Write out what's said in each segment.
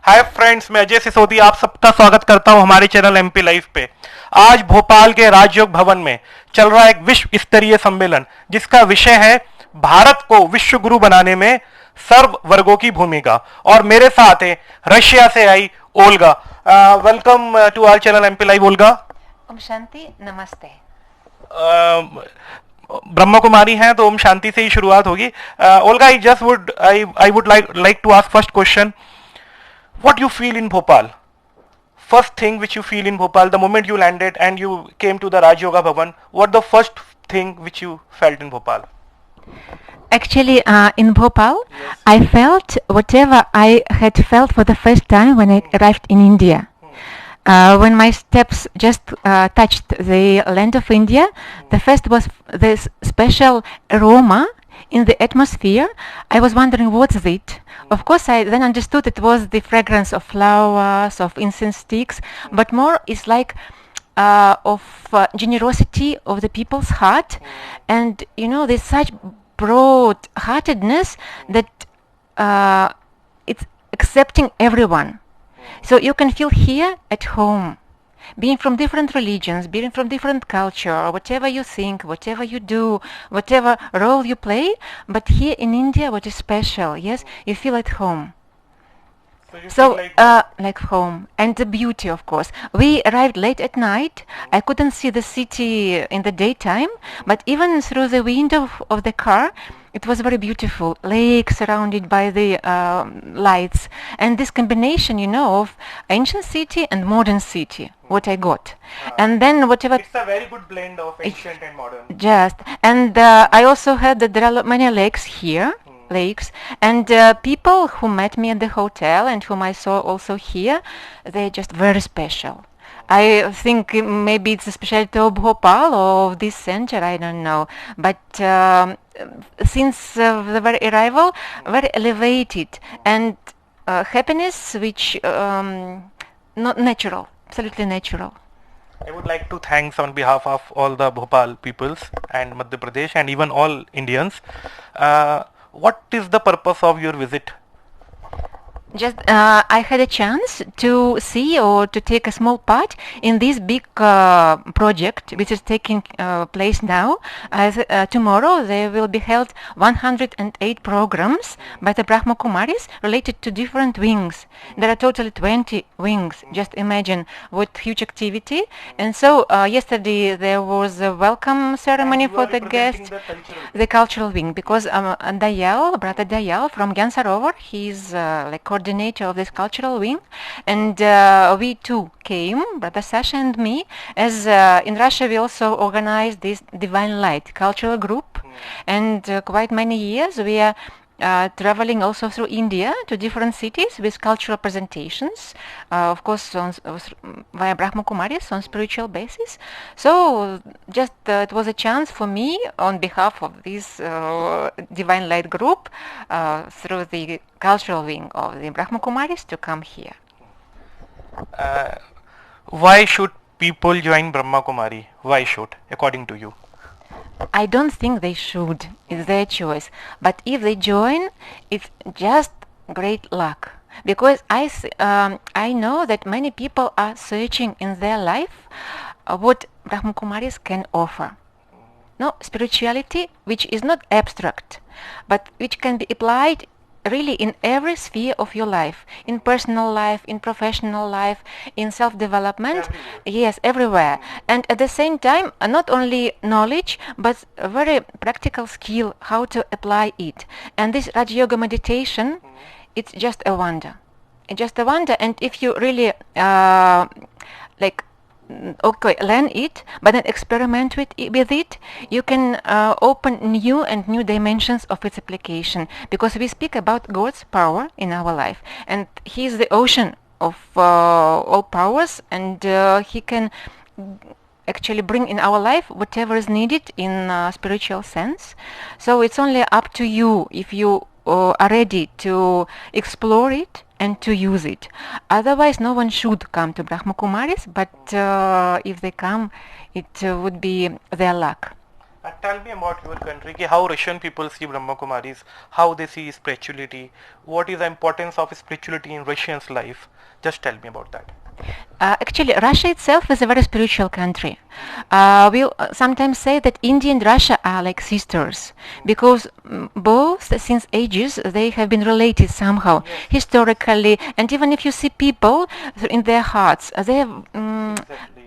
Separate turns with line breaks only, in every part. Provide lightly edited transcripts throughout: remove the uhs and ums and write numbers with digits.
Hi friends, मैं अजय सिसोदिया आप सबका स्वागत करता हूं हमारे चैनल एमपी लाइव पे। आज भोपाल के राजयोग भवन में चल रहा एक विश्व स्तरीय सम्मेलन जिसका विषय है भारत को विश्व गुरु बनाने में सर्व वर्गों की भूमिका। और मेरे साथ है रशिया से आई Olga. Welcome to our channel MP live Olga.
Om Shanti, namaste.
Brahma कुमारी हैं तो ओम शांति से ही शुरुआत होगी। Olga, I would like to ask first question, what you feel in Bhopal? First thing which you feel in Bhopal, the moment you landed and you came to the Rajyoga Bhavan, what the first thing which you felt in Bhopal?
Actually, in Bhopal, yes, I felt whatever I had felt for the first time when I arrived in India. When my steps just touched the land of India, the first was this special aroma in the atmosphere. I was wondering what's it. Of course, I then understood it was the fragrance of flowers, of incense sticks, but more is like of generosity of the people's heart, and there's such broad-heartedness that it's accepting everyone. So you can feel here at home. Being from different religions, being from different culture, whatever you think, whatever you do, whatever role you play, but here in India, what is special, yes, you feel at home. So, like home. And the beauty, of course. We arrived late at night. I couldn't see the city in the daytime, but even through the window of the car, it was very beautiful. Lake surrounded by the lights. And this combination, of ancient city and modern city, what I got. And then whatever...
It's a very good blend of ancient and modern.
Just. And I also heard that there are many lakes here. Lakes, and people who met me at the hotel and whom I saw also here, they're just very special. I think maybe it's a specialty of Bhopal or of this center, I don't know. But since the very arrival, very elevated and happiness which not natural, absolutely natural.
I would like to thanks on behalf of all the Bhopal peoples and Madhya Pradesh and even all Indians. What is the purpose of your visit?
Just I had a chance to see or to take a small part in this big project which is taking place now. Tomorrow there will be held 108 programs by the Brahmakumaris related to different wings. There are totally 20 wings. Just imagine what huge activity. And so yesterday there was a welcome ceremony for the guests, the cultural wing, because Dayal, brother Dayal from Gyansarovar, he's like coordinator of this cultural wing, and we too came, Brother Sasha and me, as in Russia we also organized this Divine Light cultural group, and quite many years we are traveling also through India to different cities with cultural presentations, of course via Brahmakumaris on spiritual basis. So just it was a chance for me on behalf of this Divine Light group through the cultural wing of the Brahmakumaris to come here.
Why should people join Brahma Kumari? Why should, according to you?
I don't think they should. It's their choice. But if they join, it's just great luck. Because I know that many people are searching in their life what Brahmakumaris can offer. No, spirituality which is not abstract, but which can be applied really in every sphere of your life, in personal life, in professional life, in self-development, yes, everywhere. And at the same time, not only knowledge, but a very practical skill how to apply it. And this Rajyoga meditation, it's just a wonder. It's just a wonder. And if you really learn it, but then experiment with it, you can open new dimensions of its application, because we speak about God's power in our life, and He is the ocean of all powers, and He can actually bring in our life whatever is needed in spiritual sense. So it's only up to you if you are ready to explore it and to use it. Otherwise, no one should come to Brahmakumaris, but if they come, it would be their luck.
Tell me about your country, ki how Russian people see Brahmakumaris, how they see spirituality, what is the importance of spirituality in Russians' life. Just tell me about that.
Actually, Russia itself is a very spiritual country. We sometimes say that India and Russia are like sisters because both, since ages, they have been related somehow, historically, and even if you see people in their hearts, they are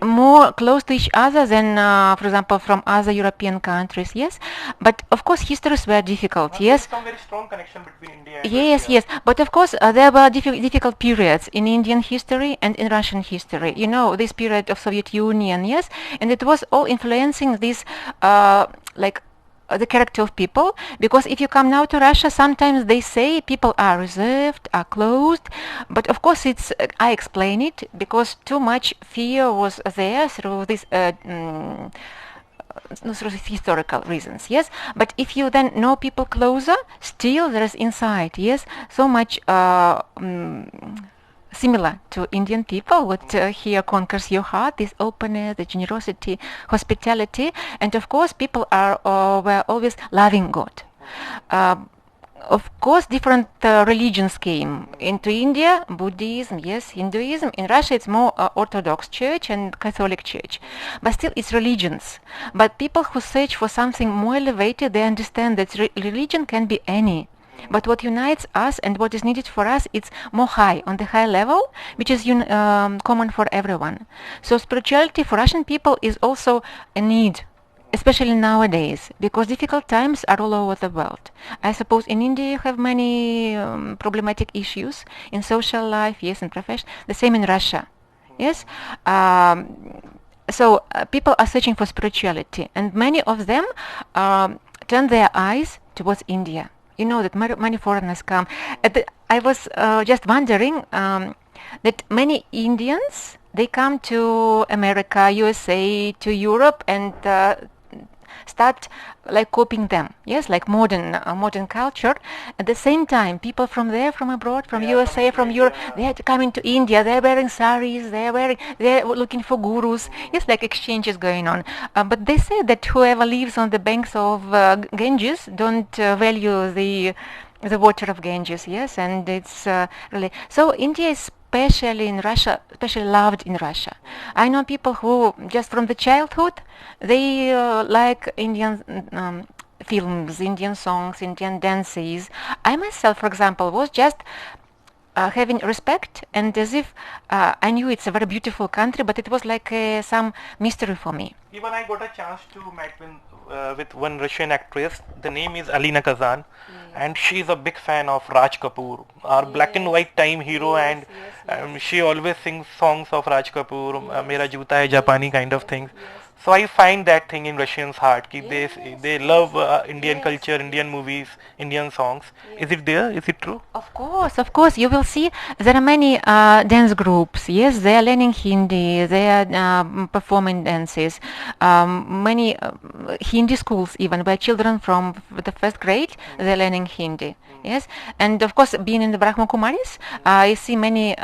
more close to each other than, for example, from other European countries. Yes, but of course, histories were difficult. Yes,
some very strong connection between India and
yes,
Russia.
yes, but of course there were difficult periods in Indian history and in Russian history. You know, this period of Soviet Union, yes, and it was all influencing this, the character of people. Because if you come now to Russia, sometimes they say people are reserved, are closed, but of course it's, I explain it because too much fear was there through this. Through historical reasons, yes, but if you then know people closer, still there is inside, yes, so much similar to Indian people. What here conquers your heart, this openness, the generosity, hospitality, and of course people are were always loving God. Of course, different religions came into India: Buddhism, yes, Hinduism. In Russia, it's more Orthodox Church and Catholic Church, but still, it's religions. But people who search for something more elevated, they understand that religion can be any. But what unites us and what is needed for us, it's more high, on the high level, which is common for everyone. So spirituality for Russian people is also a need, especially nowadays, because difficult times are all over the world. I suppose in India you have many problematic issues in social life, yes, in profession. The same in Russia, yes. So people are searching for spirituality, and many of them turn their eyes towards India. You know that many foreigners come. I was just wondering that many Indians, they come to America, USA, to Europe, and start like copying them, yes, like modern culture. At the same time, people from there, from abroad, from USA, from Europe, they are coming to India. They are wearing saris. They are looking for gurus. Yes, like exchanges going on. But they say that whoever lives on the banks of Ganges don't value the water of Ganges. Yes, and it's really so. India is especially in Russia, especially loved in Russia. I know people who just from the childhood, they like Indian films, Indian songs, Indian dances. I myself, for example, was just having respect, and as if I knew it's a very beautiful country, but it was like some mystery for me.
Even I got a chance to meet with one Russian actress. The name is Alina Kazan, and she is a big fan of Raj Kapoor, our black and white time hero, and she always sings songs of Raj Kapoor, Mera Joota Hai Japani kind of things. So I find that thing in Russians' heart. Ki they love Indian culture, Indian movies, Indian songs. Is it there? Is it true?
Of course. You will see there are many dance groups. Yes, they are learning Hindi. They are performing dances. Many Hindi schools, even where children from the first grade, they are learning Hindi. Yes, and of course, being in the Brahmakumaris, I see many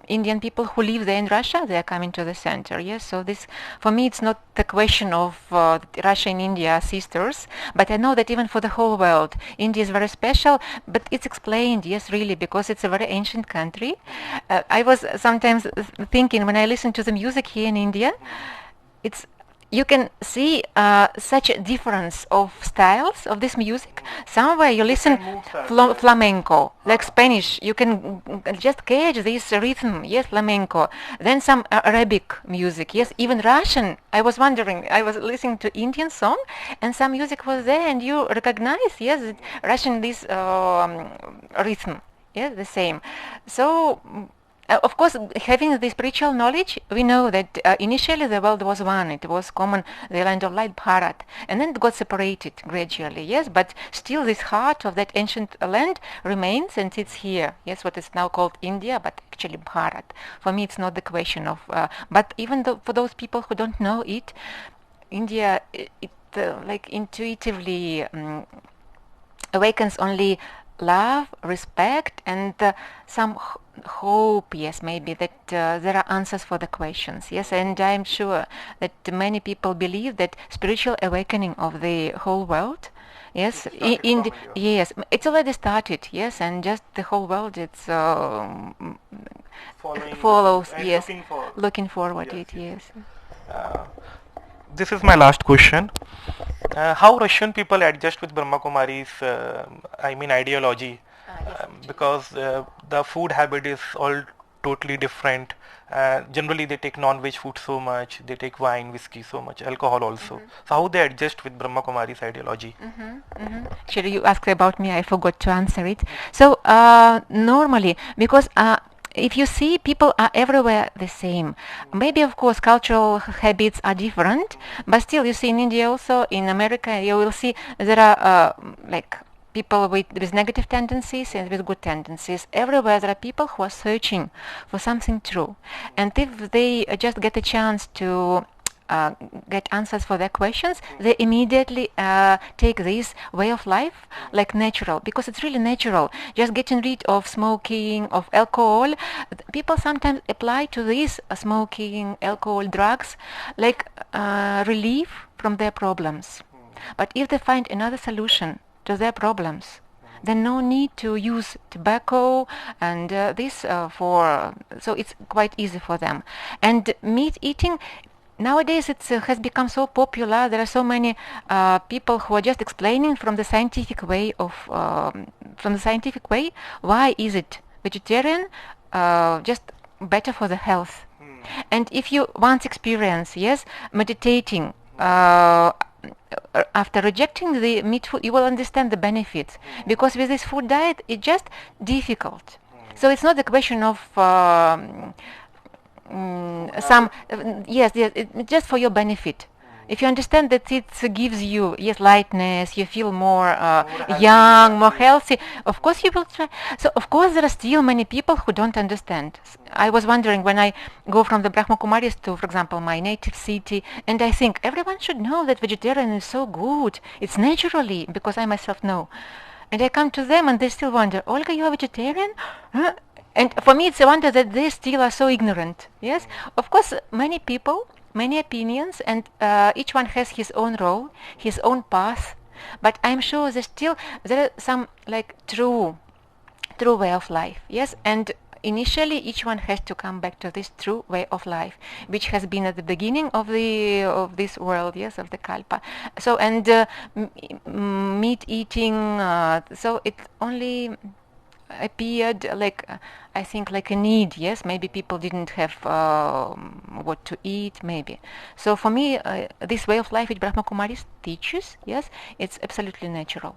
Indian people who live there in Russia, they are coming to the center. Yes, so this, for me, it's not the question of Russia and India are sisters, but I know that even for the whole world, India is very special, but it's explained, yes, really, because it's a very ancient country. I was sometimes thinking when I listen to the music here in India, you can see such a difference of styles of this music. Somewhere you listen flamenco, like Spanish, you can just catch this rhythm, yes, flamenco. Then some Arabic music, yes, even Russian. I was wondering, I was listening to Indian song, and some music was there, and you recognize, yes, Russian this rhythm, yes, the same. So. Of course, having the spiritual knowledge, we know that initially the world was one. It was common, the land of light, Bharat, and then it got separated gradually. Yes, but still, this heart of that ancient land remains, and it's here. Yes, what is now called India, but actually Bharat. For me, it's not the question of. But even though for those people who don't know it, India, it like intuitively awakens only love, respect, and some hope, yes, maybe that there are answers for the questions, yes, and I'm sure that many people believe that spiritual awakening of the whole world, yes, yes, it's already started, yes, and just the whole world, it's follows, yes, looking forward to it, yes.
This is my last question. How Russian people adjust with Brahmakumari's, ideology? Because the food habit is all totally different. Generally, they take non-veg food so much. They take wine, whiskey so much, alcohol also. So how they adjust with Brahmakumari's ideology?
Actually, you asked about me. I forgot to answer it. So normally, because if you see, people are everywhere the same. Maybe, of course, cultural habits are different, but still, you see in India also, in America, you will see there are like people with negative tendencies and with good tendencies. Everywhere there are people who are searching for something true. And if they just get a chance to get answers for their questions, they immediately take this way of life like natural, because it's really natural. Just getting rid of smoking, of alcohol. People sometimes apply to this smoking, alcohol, drugs like relief from their problems. But if they find another solution to their problems, then no need to use tobacco and this so it's quite easy for them. And meat eating, nowadays it has become so popular. There are so many people who are just explaining from the scientific way why is it vegetarian just better for the health. And if you once experience, yes, meditating after rejecting the meat food, you will understand the benefits, because with this food diet it's just difficult. So it's not a question of yes, just for your benefit. If you understand that it gives you, yes, lightness, you feel more young, more healthy, of course you will try. So of course there are still many people who don't understand. I was wondering when I go from the Brahmakumaris to, for example, my native city, and I think everyone should know that vegetarian is so good. It's naturally, because I myself know. And I come to them and they still wonder, Olga, you are vegetarian? Huh? And for me it's a wonder that they still are so ignorant. Yes, of course, many people, many opinions, and each one has his own role, his own path. But I'm sure there are some like true way of life. Yes, and initially each one has to come back to this true way of life, which has been at the beginning of this world, yes, of the kalpa. So, and meat eating, so it only appeared like I think like a need. Yes, maybe people didn't have what to eat, maybe. So for me, this way of life which Brahma Kumaris teaches, yes, it's absolutely natural.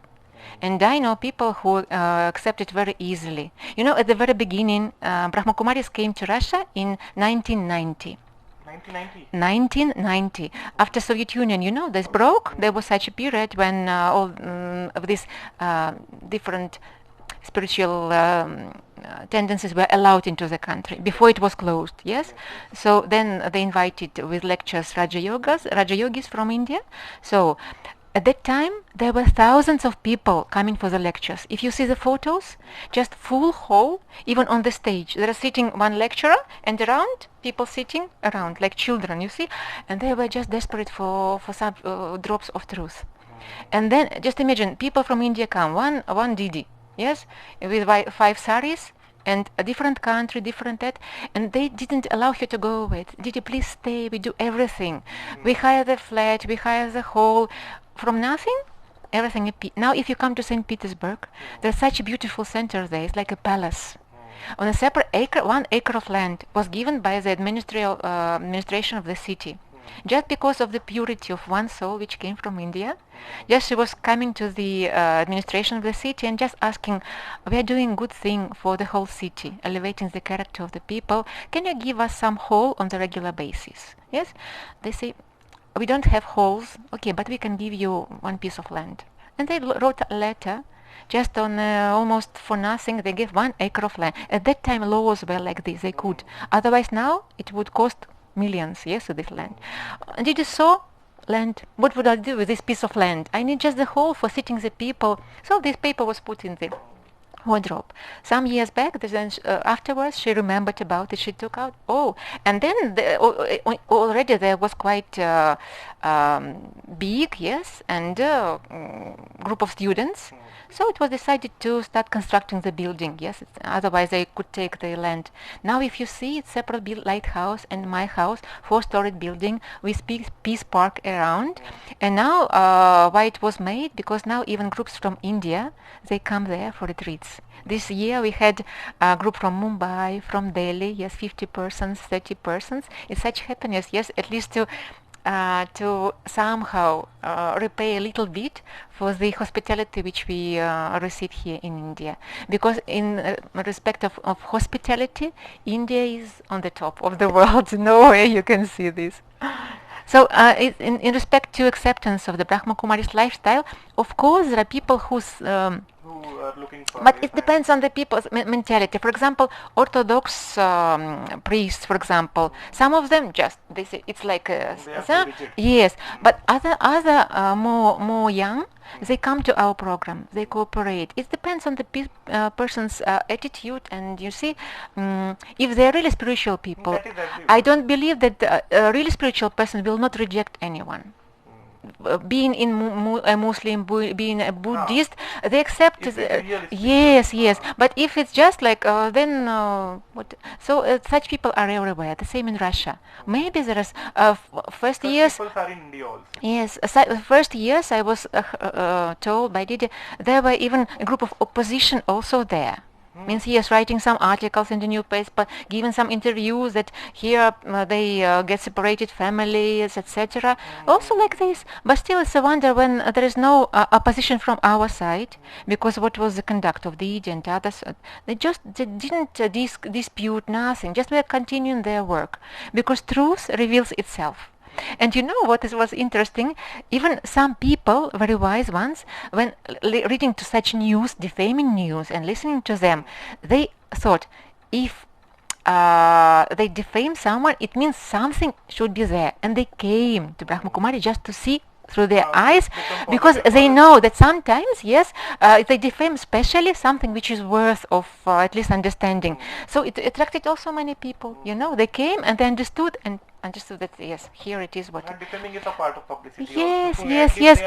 And I know people who accept it very easily. You know, at the very beginning, Brahma Kumaris came to Russia in 1990. 1990, after Soviet Union, you know, this broke. There was such a period when all of these different spiritual tendencies were allowed into the country. Before it was closed, yes. So then they invited with lectures Rajyogis from India. So at that time there were thousands of people coming for the lectures. If you see the photos, just full hall, even on the stage. There are sitting one lecturer and around people sitting around like children, you see, and they were just desperate for some drops of truth. And then just imagine people from India come, one Dadi, yes, with 5 saris, and a different country, different that, and they didn't allow her to go away. Didi, please stay, we do everything. We hire the flat, we hire the hall, from nothing, everything. Now if you come to St. Petersburg, there's such a beautiful center there, it's like a palace. On a separate acre, 1 acre of land was given by the administration of the city. Just because of the purity of one soul which came from India. Just she was coming to the administration of the city and just asking, we are doing good thing for the whole city, elevating the character of the people. Can you give us some hall on the regular basis? Yes? They say, we don't have halls. Okay, but we can give you 1 piece of land. And they wrote a letter. Just on almost for nothing, they gave 1 acre of land. At that time, laws were like this. They could. Otherwise, now it would cost millions, yes, of this land. And did you saw land? What would I do with this piece of land? I need just the hall for sitting the people. So this paper was put in the wardrobe. Some years back, then afterwards she remembered about it. She took out, and then already there was quite big, yes, and group of students. So it was decided to start constructing the building, yes, otherwise they could take the land. Now if you see, it's separate lighthouse and my house, 4-storied building with peace park around. And now why it was made, because now even groups from India, they come there for retreats. This year we had a group from Mumbai, from Delhi, yes, 50 persons, 30 persons. It's such happiness, yes, at least to somehow repay a little bit for the hospitality which we receive here in India. Because in respect of hospitality, India is on the top of the world. No way you can see this. So in respect to acceptance of the Brahmakumaris lifestyle, of course there are people who's
who are looking for.
But it depends on the people's mentality. For example, Orthodox priests, for example, some of them just they say it's like yes, but other more young, they come to our program, they cooperate. It depends on the person's attitude, and you see, if they're really spiritual people, I don't believe that a really spiritual person will not reject anyone. Being a Muslim, being a Buddhist, they accept. Yes. But if it's just like then what? So such people are everywhere. The same in Russia. Maybe there is first years.
People are in India also.
Yes, first years I was told by Dadi there were even a group of opposition also there. Means he is writing some articles in the newspaper, giving some interviews that here they get separated families, etc. Also like this, but still it's a wonder when there is no opposition from our side, because what was the conduct of the Dadi and others? They didn't dispute nothing, just were continuing their work, because truth reveals itself. And you know what was interesting? Even some people, very wise ones, when reading to such news, defaming news, and listening to them, they thought if they defame someone, it means something should be there. And they came to Brahmakumari just to see through their eyes, because they know that sometimes, yes, they defame especially something which is worth of at least understanding. So it attracted also many people, you know. They came and they understood that yes, here it is what.
And defaming is a part of publicity.
Yes,
also.
yes.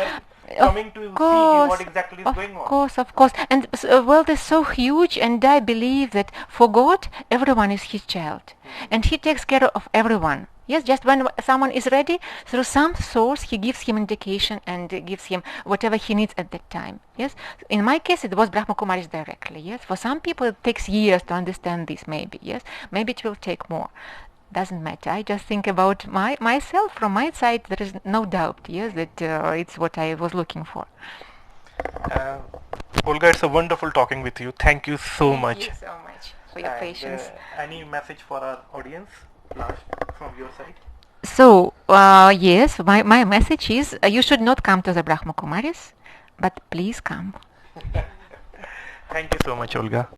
Coming to see what exactly is going on.
Of course. And the world is so huge, and I believe that for God, everyone is His child, and He takes care of everyone. Yes, just when someone is ready, through some source, He gives him indication and gives him whatever he needs at that time. Yes, in my case, it was Brahmakumaris directly. Yes, for some people, it takes years to understand this. Maybe yes, maybe it will take more. Doesn't matter. I just think about myself. From my side, there is no doubt. Yes, that it's what I was looking for.
Olga, it's a wonderful talking with you. Thank you so much.
Thank you so much for your patience.
Any message for our audience? Last from your side.
So yes, my message is you should not come to the Brahmakumaris, but please come.
Thank you so much, Olga.